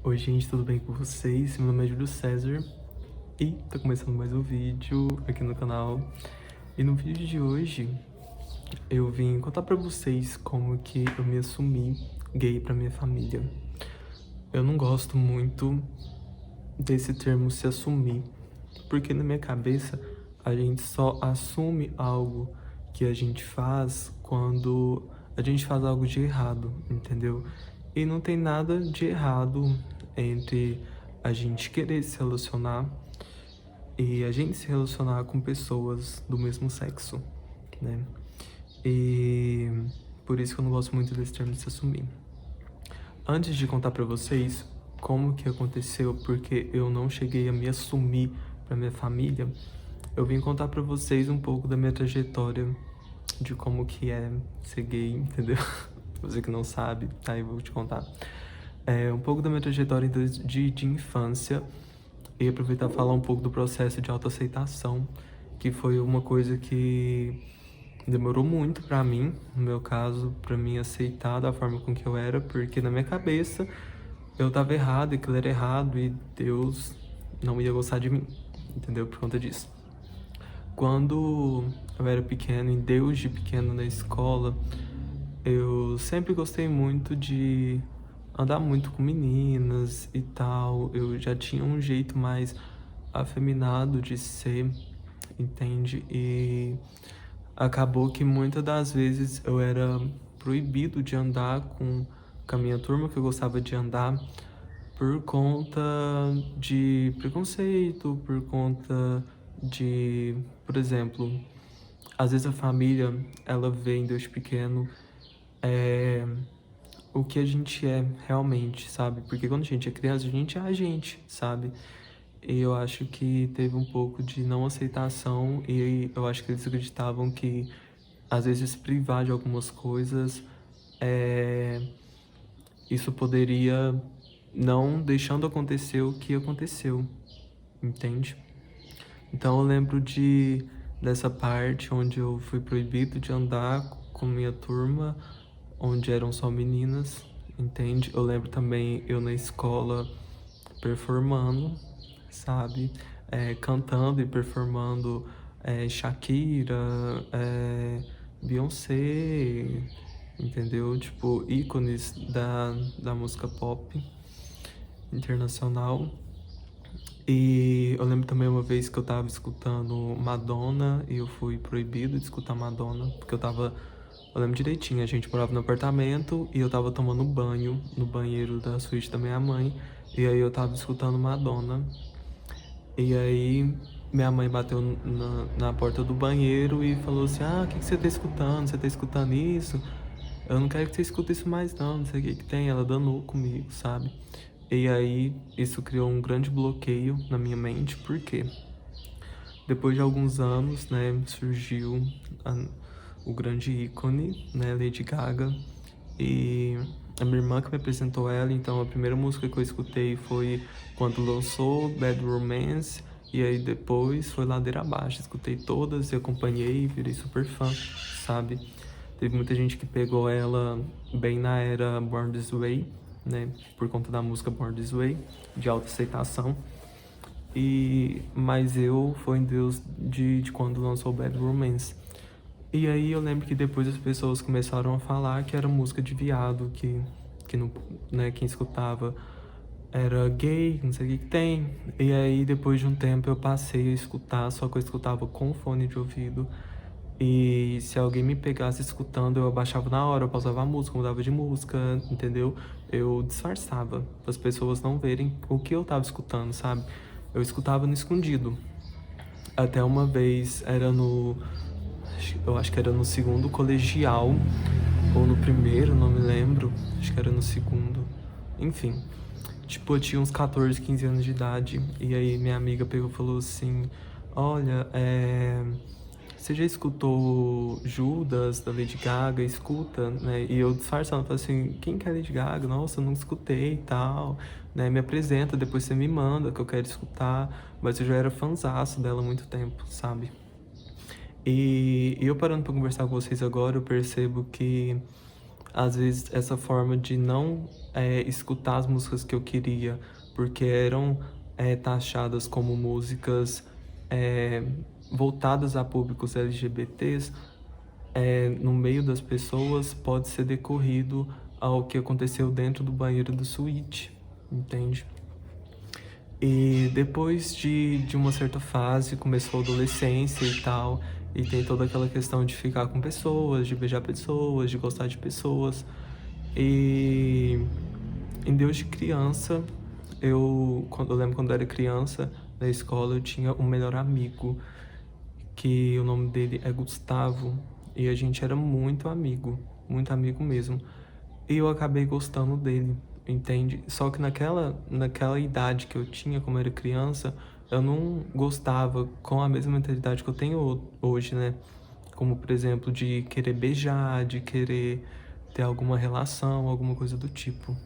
Oi gente, tudo bem com vocês? Meu nome é Júlio César e tá começando mais um vídeo aqui no canal. E no vídeo de hoje eu vim contar pra vocês como que eu me assumi gay pra minha família. Eu não gosto muito desse termo se assumir, porque na minha cabeça a gente só assume algo que a gente faz quando a gente faz algo de errado, entendeu? E não tem nada de errado entre a gente querer se relacionar e a gente se relacionar com pessoas do mesmo sexo, né? E por isso que eu não gosto muito desse termo de se assumir. Antes de contar pra vocês como que aconteceu, porque eu não cheguei a me assumir pra minha família, eu vim contar pra vocês um pouco da minha trajetória, de como que é ser gay, entendeu? Você que não sabe, tá? Eu vou te contar. Um pouco da minha trajetória de infância e aproveitar e falar um pouco do processo de autoaceitação, que foi uma coisa que demorou muito pra mim, no meu caso, pra mim aceitar da forma com que eu era, porque na minha cabeça eu tava errado, aquilo era errado e Deus não ia gostar de mim, entendeu? Por conta disso. Quando eu era pequeno, e desde pequeno na escola, eu sempre gostei muito de andar muito com meninas e tal. Eu já tinha um jeito mais afeminado de ser, entende? E acabou que muitas das vezes eu era proibido de andar com a minha turma que eu gostava de andar por conta de preconceito, por conta de, por exemplo, às vezes a família, ela vê em Deus pequeno o que a gente é realmente, sabe? Porque quando a gente é criança, a gente, sabe? E eu acho que teve um pouco de não aceitação e eu acho que eles acreditavam que às vezes se privar de algumas coisas, isso poderia não deixando acontecer o que aconteceu, entende? Então eu lembro dessa parte onde eu fui proibido de andar com minha turma, onde eram só meninas, entende? Eu lembro também eu na escola performando, sabe? Cantando e performando Shakira, Beyoncé, entendeu? Tipo, ícones da música pop internacional. E eu lembro também uma vez que eu tava escutando Madonna e eu fui proibido de escutar Madonna, porque eu lembro direitinho, a gente morava no apartamento e eu tava tomando banho no banheiro da suíte da minha mãe, e aí eu tava escutando Madonna. E aí minha mãe bateu na porta do banheiro e falou assim: "Ah, o que você tá escutando? Você tá escutando isso? Eu não quero que você escute isso mais não sei o que que tem." Ela danou comigo, sabe? E aí isso criou um grande bloqueio na minha mente, por quê? Depois de alguns anos, né, surgiu o grande ícone, né, Lady Gaga, e a minha irmã que me apresentou ela, então a primeira música que eu escutei foi quando lançou Bad Romance, e aí depois foi ladeira abaixo, escutei todas e acompanhei, virei super fã, sabe? Teve muita gente que pegou ela bem na era Born This Way, né, por conta da música Born This Way, de autoaceitação. Mas eu foi em Deus de quando lançou Bad Romance. E aí eu lembro que depois as pessoas começaram a falar que era música de viado, que não, né, quem escutava era gay, não sei o que tem. E aí depois de um tempo eu passei a escutar, só que eu escutava com fone de ouvido. E se alguém me pegasse escutando, eu abaixava na hora, eu pausava a música, mudava de música, entendeu? Eu disfarçava, para as pessoas não verem o que eu tava escutando, sabe? Eu escutava no escondido. Até uma vez, eu acho que era no segundo colegial, ou no primeiro, não me lembro. Acho que era no segundo. Enfim, tipo, eu tinha uns 14, 15 anos de idade. E aí minha amiga pegou e falou assim: "Olha, você já escutou Judas, da Lady Gaga? Escuta, né?" E eu disfarçando, falei assim: "Quem que é Lady Gaga? Nossa, eu não escutei e tal, né? Me apresenta, depois você me manda que eu quero escutar." Mas eu já era fanzaço dela há muito tempo, sabe? E eu parando pra conversar com vocês agora, eu percebo que às vezes essa forma de não escutar as músicas que eu queria, porque eram taxadas como músicas é, voltadas a públicos LGBTs, no meio das pessoas pode ser decorrido ao que aconteceu dentro do banheiro do suíte, entende? E depois de uma certa fase, começou a adolescência e tal, e tem toda aquela questão de ficar com pessoas, de beijar pessoas, de gostar de pessoas. E em Deus de criança, eu lembro quando eu era criança, na escola, eu tinha um melhor amigo, que o nome dele é Gustavo, e a gente era muito amigo mesmo. E eu acabei gostando dele, entende? Só que naquela idade que eu tinha, como eu era criança, eu não gostava com a mesma mentalidade que eu tenho hoje, né? Como, por exemplo, de querer beijar, de querer ter alguma relação, alguma coisa do tipo.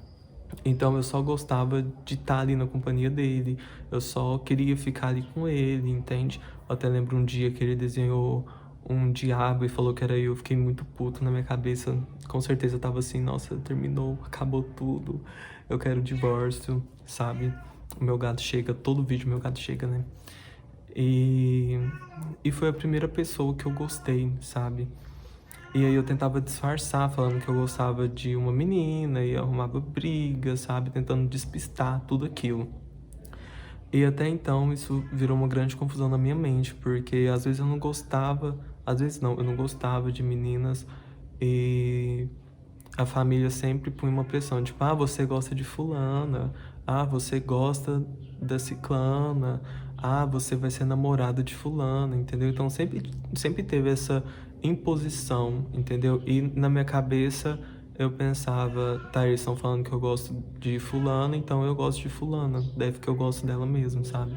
Então eu só gostava de estar ali na companhia dele, eu só queria ficar ali com ele, entende? Eu até lembro um dia que ele desenhou um diabo e falou que era eu fiquei muito puto na minha cabeça. Com certeza eu tava assim, nossa, terminou, acabou tudo, eu quero divórcio, sabe? O meu gato chega, todo vídeo meu gato chega, né? E, e foi a primeira pessoa que eu gostei, sabe? E aí eu tentava disfarçar, falando que eu gostava de uma menina e arrumava briga, sabe? Tentando despistar tudo aquilo. E até então isso virou uma grande confusão na minha mente, porque às vezes eu não gostava, às vezes não, eu não gostava de meninas e a família sempre punha uma pressão, tipo, ah, você gosta de fulana, ah, você gosta da ciclana, ah, você vai ser namorada de fulana, entendeu? Então sempre teve essa imposição, entendeu? E na minha cabeça eu pensava, tá, eles estão falando que eu gosto de fulana, então eu gosto de fulana, deve que eu gosto dela mesmo, sabe?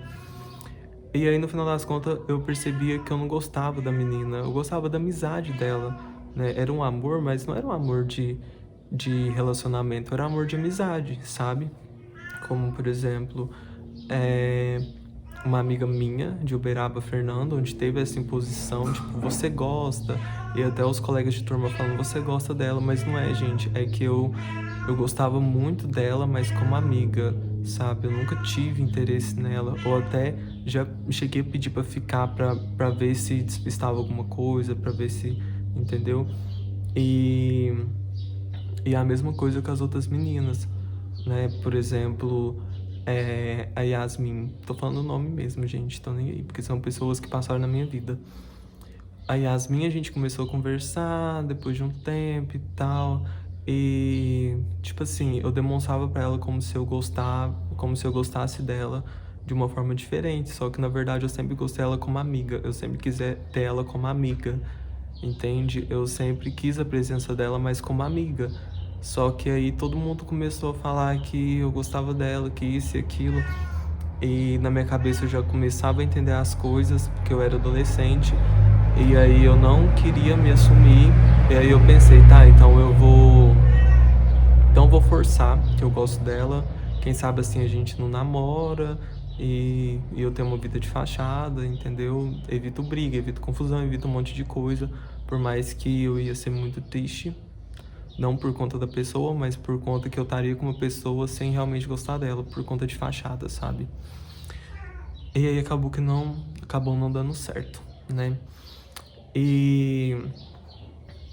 E aí, no final das contas, eu percebia que eu não gostava da menina, eu gostava da amizade dela, né? Era um amor, mas não era um amor de relacionamento, era um amor de amizade, sabe? Como, por exemplo, é, uma amiga minha, de Uberaba, Fernanda, onde teve essa imposição, tipo, você gosta, e até os colegas de turma falando, você gosta dela, mas não é, gente, é que eu gostava muito dela, mas como amiga, sabe? Eu nunca tive interesse nela, ou até já cheguei a pedir pra ficar, pra ver se despistava alguma coisa, pra ver se, entendeu? E, e a mesma coisa com as outras meninas, né? Por exemplo, a Yasmin. Tô falando o nome mesmo, gente, tô nem aí, porque são pessoas que passaram na minha vida. A Yasmin, a gente começou a conversar depois de um tempo e tal. E, tipo assim, eu demonstrava pra ela como se eu gostasse dela de uma forma diferente. Só que na verdade eu sempre gostei dela como amiga. Eu sempre quis ter ela como amiga, entende? Eu sempre quis a presença dela, mas como amiga. Só que aí todo mundo começou a falar que eu gostava dela, que isso e aquilo. E na minha cabeça eu já começava a entender as coisas, porque eu era adolescente. E aí eu não queria me assumir. E aí eu pensei, tá, então eu vou. Então eu vou forçar que eu gosto dela. Quem sabe assim a gente não namora. E eu tenho uma vida de fachada, entendeu? Evito briga, evito confusão, evito um monte de coisa. Por mais que eu ia ser muito triste. Não por conta da pessoa, mas por conta que eu estaria com uma pessoa sem realmente gostar dela, por conta de fachada, sabe? E aí acabou não dando certo, né? E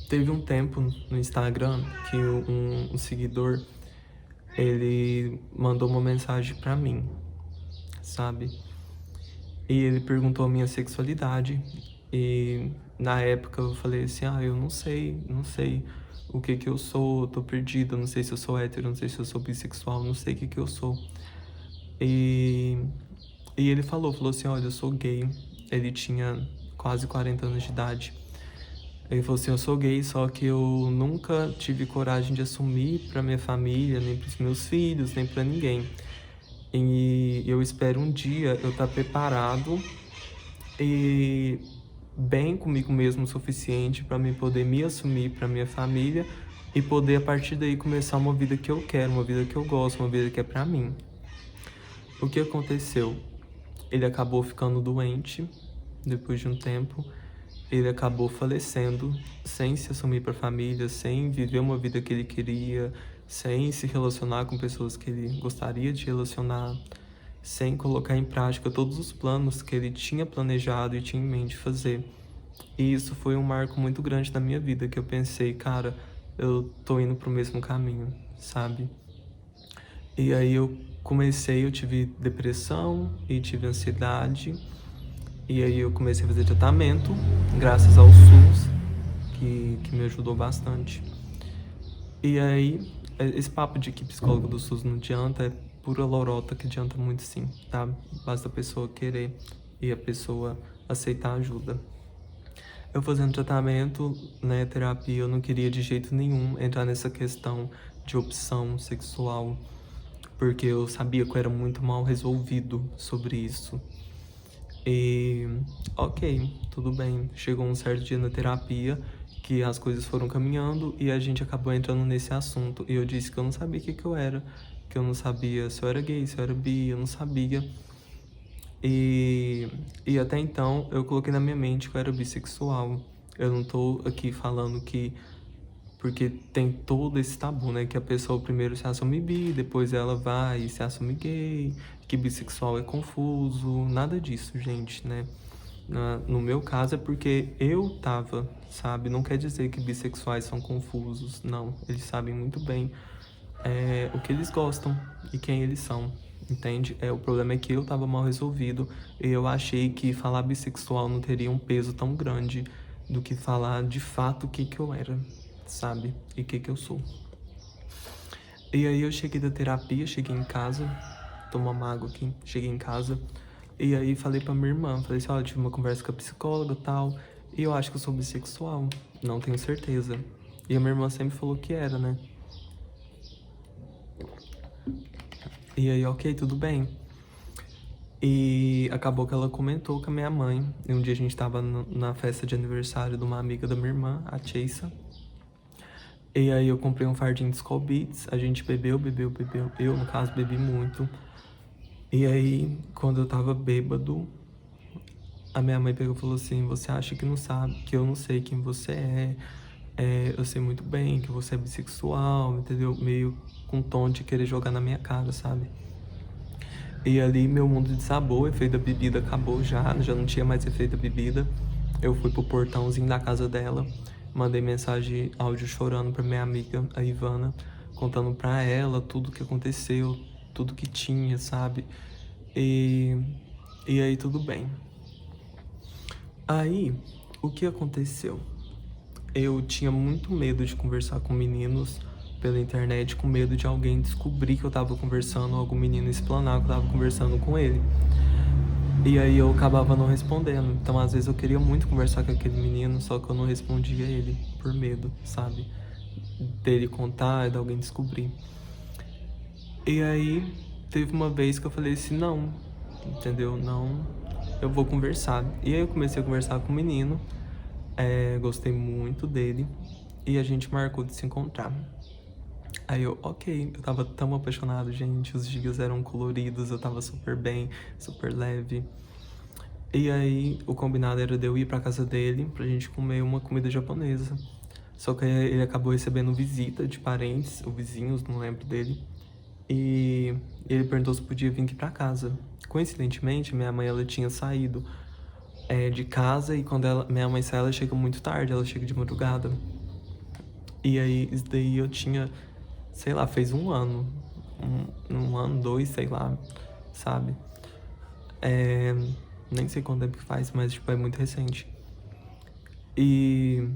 teve um tempo no Instagram que um seguidor, ele mandou uma mensagem pra mim, sabe? E ele perguntou a minha sexualidade. E na época eu falei assim, ah, eu não sei o que que eu sou, tô perdido, não sei se eu sou hétero, não sei se eu sou bissexual, não sei o que que eu sou. E, e ele falou assim, olha, eu sou gay. Ele tinha quase 40 anos de idade. Ele falou assim, eu sou gay, só que eu nunca tive coragem de assumir pra minha família, nem pros meus filhos, nem pra ninguém. E eu espero um dia eu estar preparado e bem comigo mesmo o suficiente para mim poder me assumir para minha família e poder a partir daí começar uma vida que eu quero, uma vida que eu gosto, uma vida que é para mim. O que aconteceu? Ele acabou ficando doente depois de um tempo. Ele acabou falecendo sem se assumir para a família, sem viver uma vida que ele queria. sem se relacionar com pessoas que ele gostaria de relacionar, sem colocar em prática todos os planos que ele tinha planejado e tinha em mente fazer. E isso foi um marco muito grande na minha vida, que eu pensei, cara, eu tô indo pro mesmo caminho, sabe? E aí eu tive depressão e tive ansiedade. E aí eu comecei a fazer tratamento, graças ao SUS, que me ajudou bastante. E aí, esse papo de que psicólogo do SUS não adianta é pura lorota, que adianta muito sim, tá? Basta a pessoa querer e a pessoa aceitar ajuda. Eu fazendo tratamento, né, terapia, eu não queria de jeito nenhum entrar nessa questão de opção sexual, porque eu sabia que eu era muito mal resolvido sobre isso. E, ok, tudo bem. Chegou um certo dia na terapia que as coisas foram caminhando e a gente acabou entrando nesse assunto. E eu disse que eu não sabia o que eu era, que eu não sabia se eu era gay, se eu era bi, eu não sabia. E até então eu coloquei na minha mente que eu era bissexual. Eu não tô aqui falando que... Porque tem todo esse tabu, né? Que a pessoa primeiro se assume bi, depois ela vai e se assume gay, que bissexual é confuso. Nada disso, gente, né? No meu caso é porque eu tava, sabe? Não quer dizer que bissexuais são confusos, não. Eles sabem muito bem o que eles gostam e quem eles são, entende? O problema é que eu tava mal resolvido e eu achei que falar bissexual não teria um peso tão grande do que falar de fato o que eu era, sabe? E o que eu sou. E aí eu cheguei da terapia, cheguei em casa, tomar uma água aqui, cheguei em casa, e aí falei pra minha irmã, falei assim, olha, tive uma conversa com a psicóloga e tal, e eu acho que eu sou bissexual, não tenho certeza. E a minha irmã sempre falou que era, né? E aí, ok, tudo bem. E acabou que ela comentou com a minha mãe, e um dia a gente tava na festa de aniversário de uma amiga da minha irmã, a Cheissa. E aí eu comprei um fardinho de Skol Beats, a gente bebeu. Eu, no caso, bebi muito. E aí, quando eu tava bêbado, a minha mãe pegou e falou assim, você acha que não sabe, que eu não sei quem você eu sei muito bem que você é bissexual, entendeu? Meio com tom de querer jogar na minha cara, sabe? E ali meu mundo desabou, o efeito da bebida acabou já não tinha mais efeito da bebida. Eu fui pro portãozinho da casa dela, mandei mensagem, áudio chorando pra minha amiga, a Ivana, contando pra ela tudo que aconteceu, tudo que tinha, sabe? E aí tudo bem. Aí, o que aconteceu? Eu tinha muito medo de conversar com meninos pela internet, com medo de alguém descobrir que eu tava conversando, ou algum menino explanar que eu tava conversando com ele. E aí eu acabava não respondendo. Então, às vezes eu queria muito conversar com aquele menino, só que eu não respondia ele, por medo, sabe? Dele contar e de alguém descobrir. E aí, teve uma vez que eu falei assim, não, entendeu? Não, eu vou conversar. E aí eu comecei a conversar com o menino, gostei muito dele, e a gente marcou de se encontrar. Aí eu, ok, eu tava tão apaixonado, gente, os dias eram coloridos, eu tava super bem, super leve. E aí o combinado era de eu ir pra casa dele pra gente comer uma comida japonesa. Só que ele acabou recebendo visita de parentes, ou vizinhos, não lembro dele. E ele perguntou se podia vir aqui pra casa. Coincidentemente, minha mãe, ela tinha saído de casa e quando minha mãe sai, ela chega muito tarde, ela chega de madrugada. E aí, isso daí eu tinha, sei lá, fez um ano. Um ano, dois, sei lá, sabe? Nem sei quanto tempo que faz, mas tipo, é muito recente. E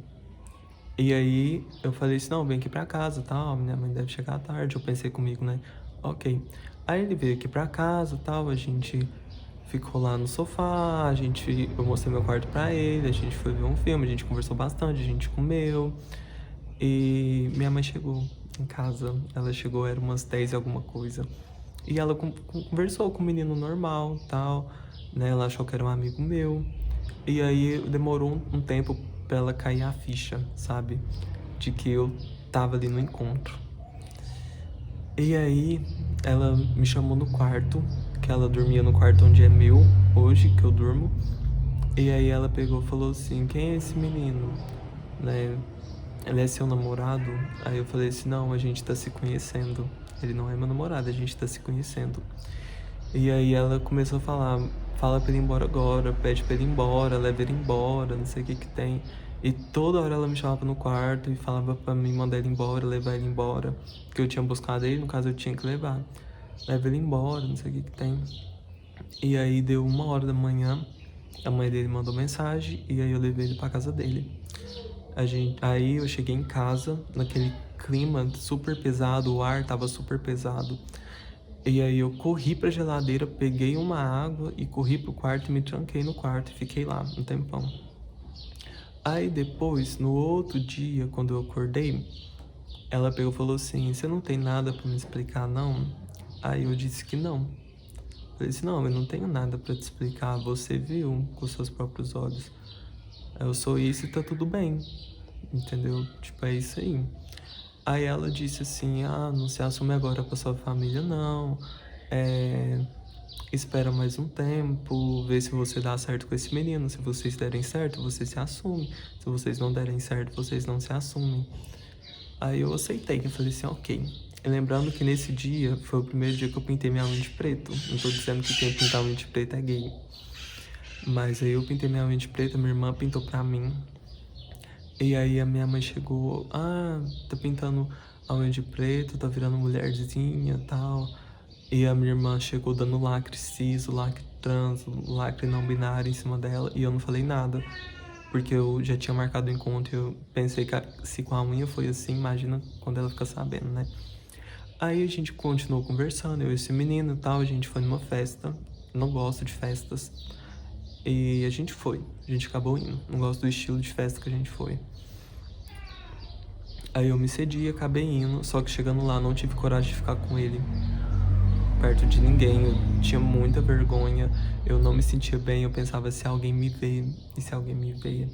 aí eu falei assim, não, vem aqui pra casa, tal, minha mãe deve chegar tarde, eu pensei comigo, né? Ok. Aí ele veio aqui pra casa, tal, a gente ficou lá no sofá, eu mostrei meu quarto pra ele, a gente foi ver um filme, a gente conversou bastante, a gente comeu. E minha mãe chegou em casa, ela chegou, era umas 10 e alguma coisa. E ela conversou com o menino normal, tal, né? Ela achou que era um amigo meu. E aí demorou um tempo pra ela cair a ficha, sabe? De que eu tava ali no encontro. E aí ela me chamou no quarto, que ela dormia no quarto onde é meu, hoje, que eu durmo. E aí ela pegou e falou assim, quem é esse menino? Né? ele é seu namorado? Aí eu falei assim, não, a gente tá se conhecendo. Ele não é meu namorado, a gente tá se conhecendo. E aí ela começou a falar, fala pra ele ir embora agora, pede pra ele ir embora, leva ele embora, não sei o que que tem. E toda hora ela me chamava no quarto e falava pra mim mandar ele embora, levar ele embora. Porque eu tinha buscado ele, no caso eu tinha que levar. Leva ele embora, não sei o que que tem. E aí deu 1h da manhã, a mãe dele mandou mensagem e aí eu levei ele pra casa dele. Aí eu cheguei em casa, naquele clima super pesado, o ar tava super pesado. E aí eu corri pra geladeira, peguei uma água e corri pro quarto e me tranquei no quarto e fiquei lá um tempão. Aí depois, no outro dia, quando eu acordei, ela pegou e falou assim, você não tem nada pra me explicar, não? Aí eu disse que não. Falei assim, não, eu não tenho nada pra te explicar, você viu com seus próprios olhos. Eu sou isso e tá tudo bem, entendeu? Tipo, é isso aí. Aí ela disse assim, não se assume agora pra sua família, não. Espera mais um tempo, vê se você dá certo com esse menino. Se vocês derem certo, você se assume. Se vocês não derem certo, vocês não se assumem. Aí eu aceitei, eu falei assim, ok. E lembrando que nesse dia foi o primeiro dia que eu pintei minha unha de preto. Não tô dizendo que quem pintar unha de preto é gay. Mas aí eu pintei minha unha de preto, minha irmã pintou pra mim. E aí a minha mãe chegou, tá pintando a unha de preto, tá virando mulherzinha e tal. E a minha irmã chegou dando lacre cis, lacre trans, lacre não binário em cima dela. E eu não falei nada, porque eu já tinha marcado o encontro e eu pensei que se com a unha foi assim, imagina quando ela fica sabendo, né? Aí a gente continuou conversando, eu e esse menino e tal, a gente foi numa festa. Não gosto de festas. E a gente foi, a gente acabou indo. Não gosto do estilo de festa que a gente foi. Aí eu me cedi, acabei indo, só que chegando lá não tive coragem de ficar com ele perto de ninguém, eu tinha muita vergonha, eu não me sentia bem, eu pensava se alguém me vê, e se alguém me vê.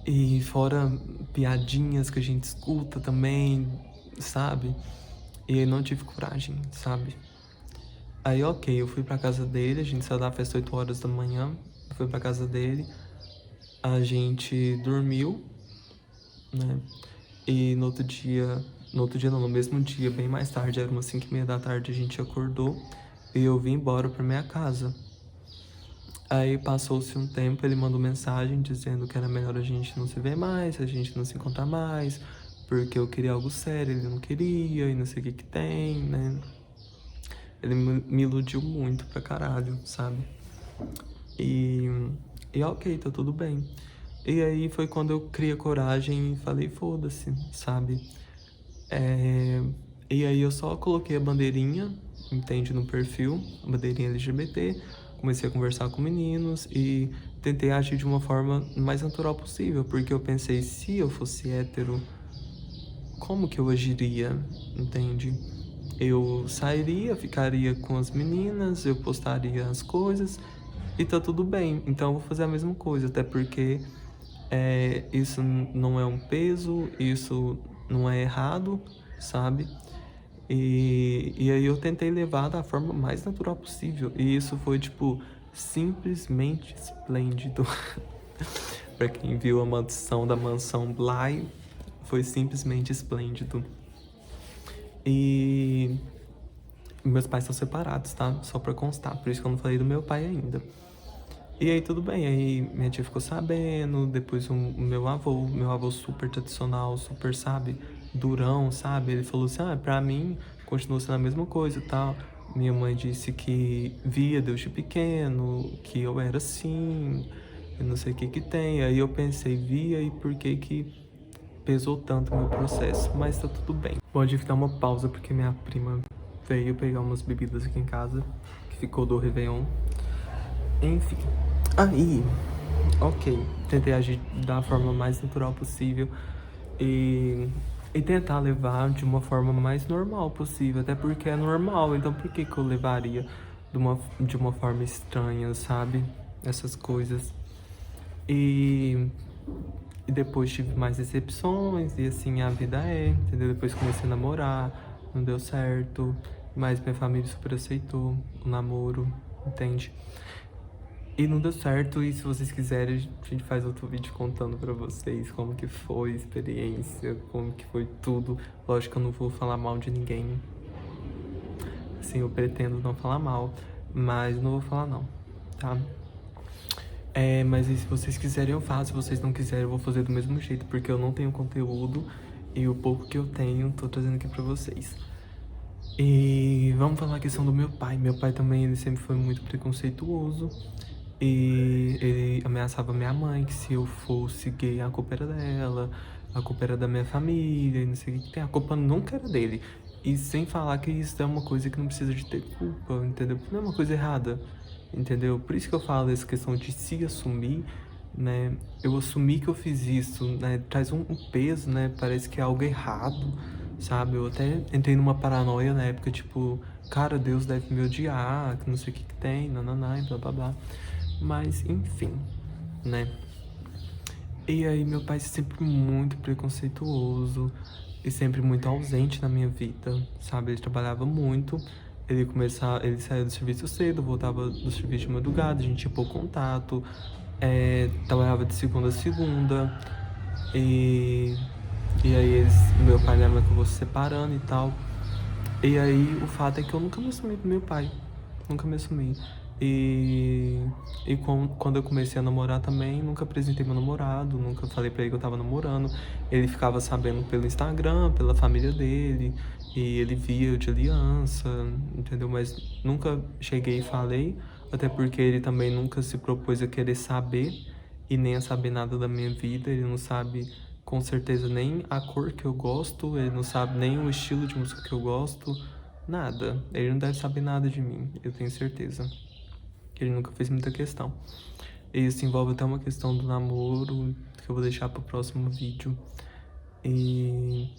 E fora piadinhas que a gente escuta também, sabe? E aí não tive coragem, sabe? Aí ok, eu fui pra casa dele, a gente saiu da festa 8h da manhã, fui pra casa dele, a gente dormiu, né? E no outro dia não, no mesmo dia, bem mais tarde, era umas 5h30 da tarde, a gente acordou e eu vim embora pra minha casa. Aí passou-se um tempo, ele mandou mensagem dizendo que era melhor a gente não se ver mais, a gente não se encontrar mais, porque eu queria algo sério, ele não queria e não sei o que que tem, né? Ele me iludiu muito pra caralho, sabe? E ok, tá tudo bem. E aí foi quando eu criei coragem e falei, foda-se, sabe? E aí eu só coloquei a bandeirinha, entende, no perfil, a bandeirinha LGBT, comecei a conversar com meninos e tentei agir de uma forma mais natural possível, porque eu pensei, se eu fosse hétero, como que eu agiria, entende? Eu sairia, ficaria com as meninas, eu postaria as coisas e tá tudo bem. Então eu vou fazer a mesma coisa, até porque isso não é um peso, isso não é errado, sabe? E aí eu tentei levar da forma mais natural possível. E isso foi, tipo, simplesmente esplêndido. Pra quem viu a mansão da mansão Bly, foi simplesmente esplêndido. E meus pais são separados, tá? Só pra constar, por isso que eu não falei do meu pai ainda. E aí tudo bem, aí minha tia ficou sabendo, depois o meu avô super tradicional, super, sabe, durão, sabe? Ele falou assim, pra mim continua sendo a mesma coisa e tal. Minha mãe disse que via Deus de pequeno, que eu era assim, eu não sei o que que tem. Aí eu pensei, via e por que que pesou tanto o meu processo, mas tá tudo bem. Bom, eu tive que dar uma pausa porque minha prima veio pegar umas bebidas aqui em casa, que ficou do Réveillon. Enfim, aí, ok, tentei agir da forma mais natural possível e tentar levar de uma forma mais normal possível, até porque é normal, então por que que eu levaria de uma forma estranha, sabe? Essas coisas. E depois tive mais decepções e assim a vida entendeu? Depois comecei a namorar, não deu certo, mas minha família super aceitou o namoro, entende? E não deu certo, e se vocês quiserem, a gente faz outro vídeo contando pra vocês como que foi a experiência, como que foi tudo. Lógico que eu não vou falar mal de ninguém. Assim, eu pretendo não falar mal, mas não vou falar não, tá? Mas e se vocês quiserem eu faço, se vocês não quiserem eu vou fazer do mesmo jeito, porque eu não tenho conteúdo e o pouco que eu tenho, tô trazendo aqui pra vocês. E vamos falar a questão do meu pai. Meu pai também, ele sempre foi muito preconceituoso. E ele ameaçava minha mãe que se eu fosse gay, a culpa era dela, a culpa era da minha família, e não sei o que tem. A culpa nunca era dele. E sem falar que isso é uma coisa que não precisa de ter culpa, entendeu? Porque não é uma coisa errada, entendeu? Por isso que eu falo essa questão de se assumir, né? Eu assumi que eu fiz isso, né? Traz um peso, né? Parece que é algo errado, sabe? Eu até entrei numa paranoia na época, tipo, cara, Deus deve me odiar, que não sei o que tem, nananá, e blá blá blá. Mas, enfim, né? E aí meu pai sempre muito preconceituoso e sempre muito ausente na minha vida, sabe? Ele trabalhava muito, ele saía do serviço cedo, voltava do serviço de madrugada, a gente tinha pouco contato, trabalhava de segunda a segunda, e, e aí meu pai e minha mãe acabou se separando e tal. E aí o fato é que eu nunca me assumi pro meu pai. Nunca me assumi. E, quando eu comecei a namorar também, nunca apresentei meu namorado, nunca falei pra ele que eu tava namorando. Ele ficava sabendo pelo Instagram, pela família dele, e ele via eu de aliança, entendeu? Mas nunca cheguei e falei, até porque ele também nunca se propôs a querer saber e nem a saber nada da minha vida. Ele não sabe com certeza nem a cor que eu gosto, ele não sabe nem o estilo de música que eu gosto, nada. Ele não deve saber nada de mim, eu tenho certeza. Que ele nunca fez muita questão. E isso envolve até uma questão do namoro, que eu vou deixar pro próximo vídeo. E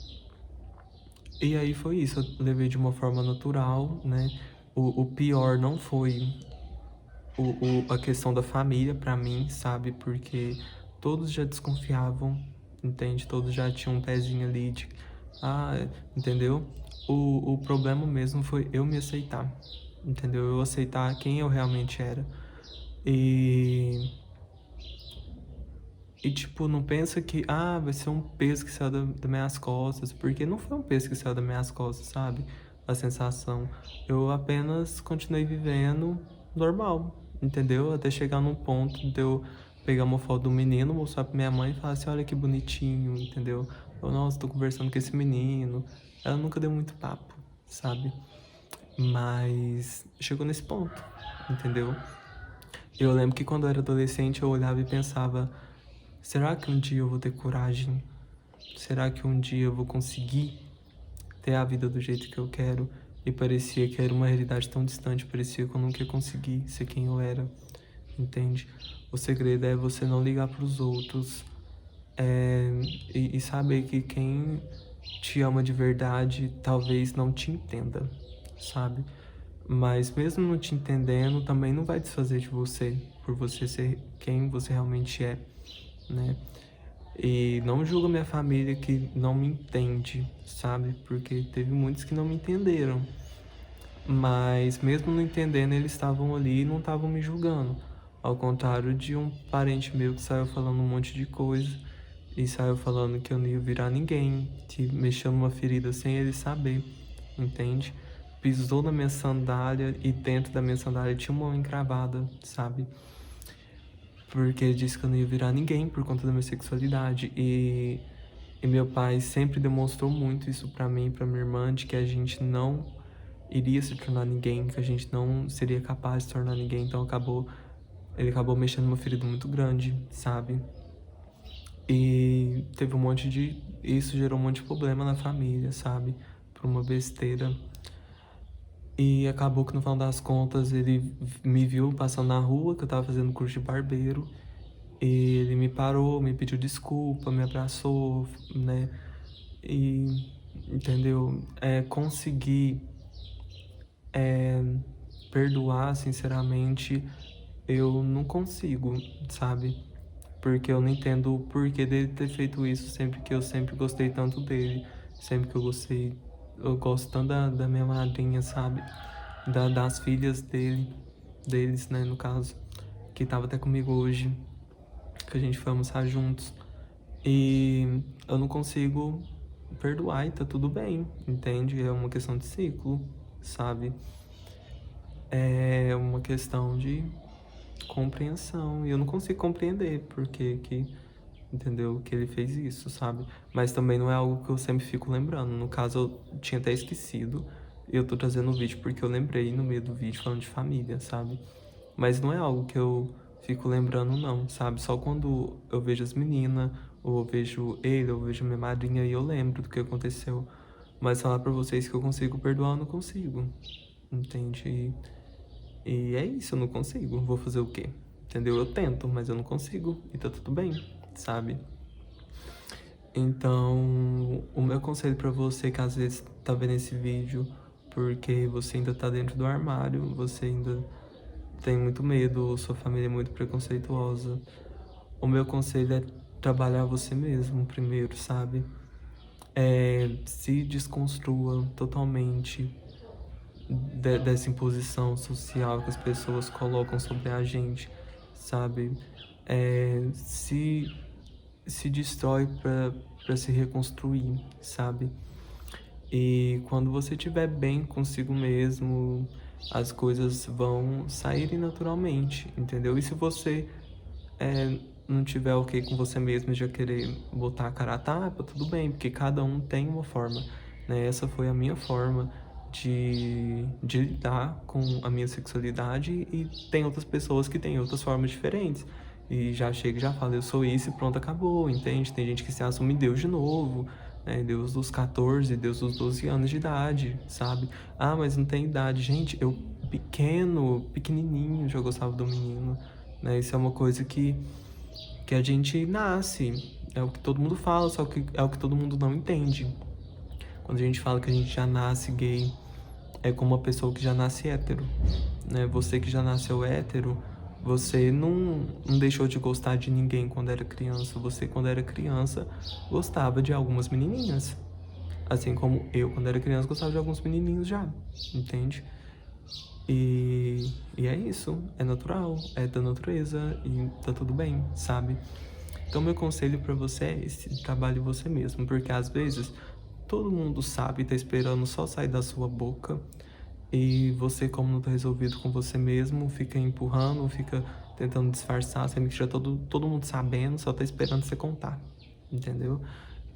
aí foi isso, eu levei de uma forma natural, né? O pior não foi a questão da família pra mim, sabe? Porque todos já desconfiavam, entende? Todos já tinham um pezinho ali de... entendeu? O problema mesmo foi eu me aceitar, entendeu? Eu aceitar quem eu realmente era. E tipo, não pensa que, vai ser um peso que saiu das minhas costas, porque não foi um peso que saiu das minhas costas, sabe? A sensação. Eu apenas continuei vivendo normal, entendeu? Até chegar num ponto de eu pegar uma foto do menino, mostrar pra minha mãe e falar assim, olha que bonitinho, entendeu? Eu, nossa, tô conversando com esse menino. Ela nunca deu muito papo, sabe? Mas chegou nesse ponto, entendeu? Eu lembro que quando eu era adolescente eu olhava e pensava, será que um dia eu vou ter coragem? Será que um dia eu vou conseguir ter a vida do jeito que eu quero? E parecia que era uma realidade tão distante, parecia que eu nunca ia conseguir ser quem eu era, entende? O segredo é você não ligar pros outros, e saber que quem te ama de verdade talvez não te entenda, sabe? Mas mesmo não te entendendo, também não vai desfazer de você, por você ser quem você realmente é, né? E não julgo minha família que não me entende, sabe? Porque teve muitos que não me entenderam. Mas mesmo não entendendo, eles estavam ali e não estavam me julgando. Ao contrário de um parente meu que saiu falando um monte de coisa e saiu falando que eu não ia virar ninguém, que mexeu numa ferida sem ele saber, entende? Pisou na minha sandália e dentro da minha sandália tinha uma mão encravada, sabe? Porque ele disse que eu não ia virar ninguém por conta da minha sexualidade. E meu pai sempre demonstrou muito isso pra mim e pra minha irmã, de que a gente não iria se tornar ninguém, que a gente não seria capaz de se tornar ninguém. Então ele acabou mexendo numa ferida muito grande, sabe? E teve isso gerou um monte de problema na família, sabe? Por uma besteira. E acabou que no final das contas ele me viu passando na rua, que eu tava fazendo curso de barbeiro. E ele me parou, me pediu desculpa, me abraçou, né? E, entendeu? Conseguir perdoar, sinceramente, eu não consigo, sabe? Porque eu não entendo o porquê dele ter feito isso, sempre que eu sempre gostei tanto dele, sempre que eu gosto tanto da minha madrinha, sabe? Das filhas deles, né, no caso, que tava até comigo hoje, que a gente foi almoçar juntos. E eu não consigo perdoar e tá tudo bem, entende? É uma questão de ciclo, sabe? É uma questão de compreensão. E eu não consigo compreender porque que, entendeu? Que ele fez isso, sabe? Mas também não é algo que eu sempre fico lembrando. No caso, eu tinha até esquecido. E eu tô trazendo o vídeo porque eu lembrei no meio do vídeo falando de família, sabe? Mas não é algo que eu fico lembrando, não, sabe? Só quando eu vejo as meninas, ou eu vejo ele, ou eu vejo minha madrinha, e eu lembro do que aconteceu. Mas falar pra vocês que eu consigo perdoar, eu não consigo, entende? E é isso, eu não consigo. Vou fazer o quê? Entendeu? Eu tento, mas eu não consigo. E tá tudo bem, sabe? Então, o meu conselho pra você que às vezes tá vendo esse vídeo porque você ainda tá dentro do armário, você ainda tem muito medo, sua família é muito preconceituosa. O meu conselho é trabalhar você mesmo primeiro, sabe? Se desconstrua totalmente dessa imposição social que as pessoas colocam sobre a gente, sabe? Se destrói pra se reconstruir, sabe? E quando você estiver bem consigo mesmo, as coisas vão saírem naturalmente, entendeu? E se você não tiver ok com você mesmo e já querer botar a cara a tapa, tudo bem, porque cada um tem uma forma, né? Essa foi a minha forma de lidar com a minha sexualidade e tem outras pessoas que têm outras formas diferentes. E já chega e já fala, eu sou isso e pronto, acabou, entende? Tem gente que se assume Deus de novo, né? Deus dos 14, Deus dos 12 anos de idade, sabe? Ah, mas não tem idade. Gente, eu pequenininho, já gostava do menino, né? Isso é uma coisa que a gente nasce, é o que todo mundo fala, só que é o que todo mundo não entende. Quando a gente fala que a gente já nasce gay, é como uma pessoa que já nasce hétero, né? Você que já nasceu hétero, você não deixou de gostar de ninguém quando era criança. Você, quando era criança, gostava de algumas menininhas. Assim como eu, quando era criança, gostava de alguns menininhos já, entende? E é isso, é natural, é da natureza e tá tudo bem, sabe? Então, meu conselho pra você é esse: trabalhe você mesmo, porque às vezes todo mundo sabe e tá esperando só sair da sua boca e você, como não tá resolvido com você mesmo, fica empurrando, fica tentando disfarçar, sendo que já todo mundo sabendo, só tá esperando você contar, entendeu?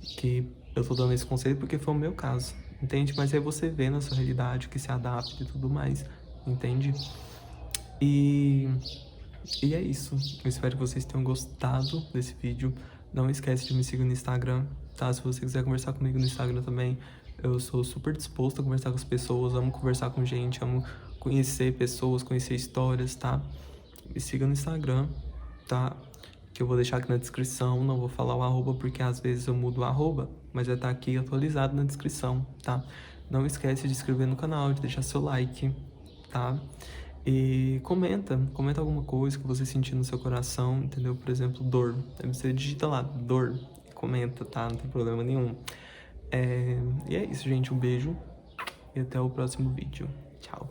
Que eu tô dando esse conselho porque foi o meu caso, entende? Mas aí você vê na sua realidade que se adapta e tudo mais, entende? E, e é isso. Eu espero que vocês tenham gostado desse vídeo. Não esquece de me seguir no Instagram, tá? Se você quiser conversar comigo no Instagram também, eu sou super disposto a conversar com as pessoas, amo conversar com gente, amo conhecer pessoas, conhecer histórias, tá? Me siga no Instagram, tá? Que eu vou deixar aqui na descrição, não vou falar o arroba porque às vezes eu mudo o arroba, mas vai estar aqui atualizado na descrição, tá? Não esquece de se inscrever no canal, de deixar seu like, tá? E comenta alguma coisa que você sentir no seu coração, entendeu? Por exemplo, dor. Aí você digita lá, dor, e comenta, tá? Não tem problema nenhum. E é isso, gente. Um beijo e até o próximo vídeo. Tchau.